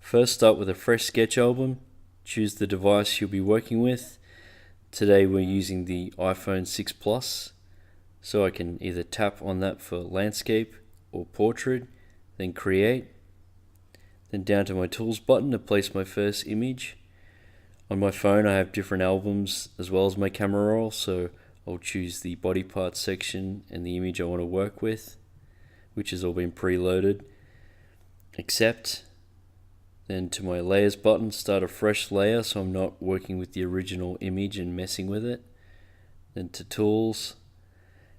First, start with a fresh sketch album. Choose the device you'll be working with. Today we're using the iPhone 6 Plus, so I can either tap on that for landscape or portrait, then create, then down to my tools button to place my first image. On my phone I have different albums as well as my camera roll, so I'll choose the body parts section and the image I want to work with, which has all been preloaded. Accept. Then to my layers button, start a fresh layer so I'm not working with the original image and messing with it. Then to tools,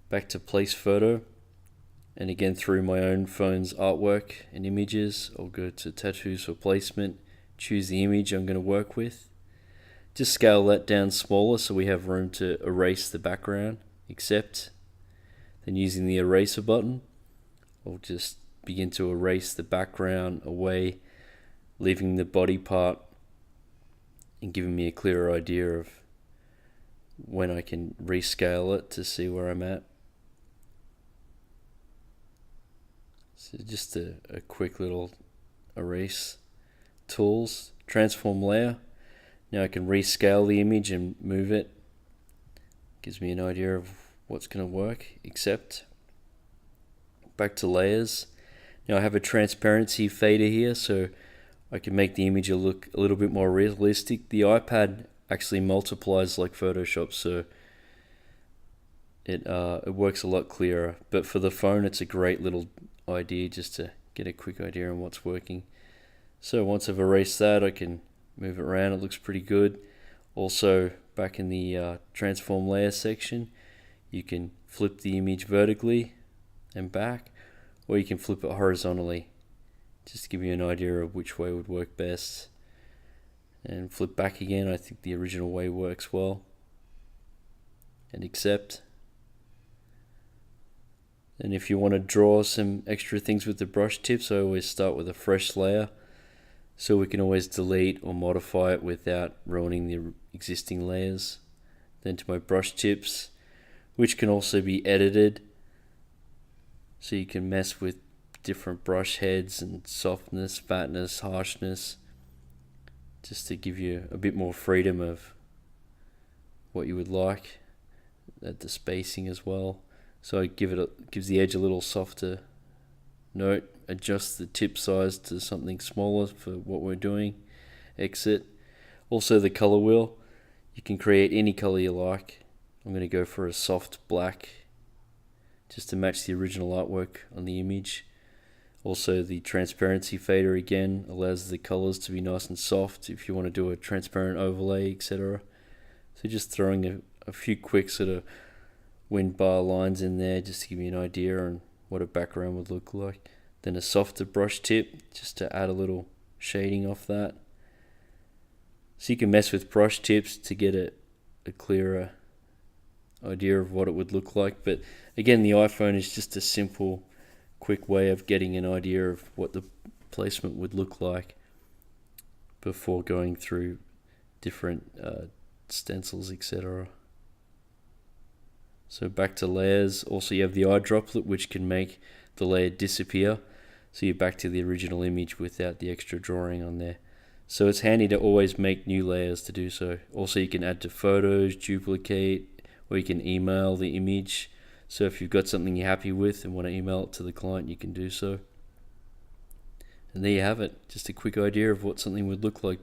back to place photo, and again through my own phone's artwork and images, I'll go to tattoos for placement, choose the image I'm going to work with. Just scale that down smaller so we have room to erase the background. Accept. Then using the eraser button, I'll just begin to erase the background away, leaving the body part and giving me a clearer idea of when I can rescale it to see where I'm at. So just a quick little erase. Tools, transform layer. Now I can rescale the image and move it. Gives me an idea of what's going to work. Accept. Back to layers. Now I have a transparency fader here, so I can make the image look a little bit more realistic. The iPad actually multiplies like Photoshop, so it works a lot clearer. But for the phone, it's a great little idea just to get a quick idea on what's working. So once I've erased that, I can move it around. It looks pretty good. Also, back in the transform layer section, you can flip the image vertically and back, or you can flip it horizontally, just to give you an idea of which way would work best. And flip back again, I think the original way works well. And accept. And if you want to draw some extra things with the brush tips, I always start with a fresh layer, so we can always delete or modify it without ruining the existing layers. Then to my brush tips, which can also be edited, so you can mess with different brush heads and softness, fatness, harshness, just to give you a bit more freedom of what you would like. At the spacing as well, so I gives the edge a little softer note. Adjust the tip size to something smaller for what we're doing. Exit. Also the color wheel, you can create any color you like. I'm going to go for a soft black just to match the original artwork on the image. Also the transparency fader again allows the colors to be nice and soft if you want to do a transparent overlay, etc. So just throwing a few quick sort of wind bar lines in there just to give you an idea on what a background would look like. Then a softer brush tip just to add a little shading off that. So you can mess with brush tips to get a clearer idea of what it would look like. But again, the iPhone is just a simple, quick way of getting an idea of what the placement would look like before going through different stencils, etc. So back to layers. Also you have the eye droplet, which can make the layer disappear, so you're back to the original image without the extra drawing on there. So it's handy to always make new layers to do so. Also you can add to photos, duplicate, or you can email the image. So if you've got something you're happy with and want to email it to the client, you can do so. And there you have it, just a quick idea of what something would look like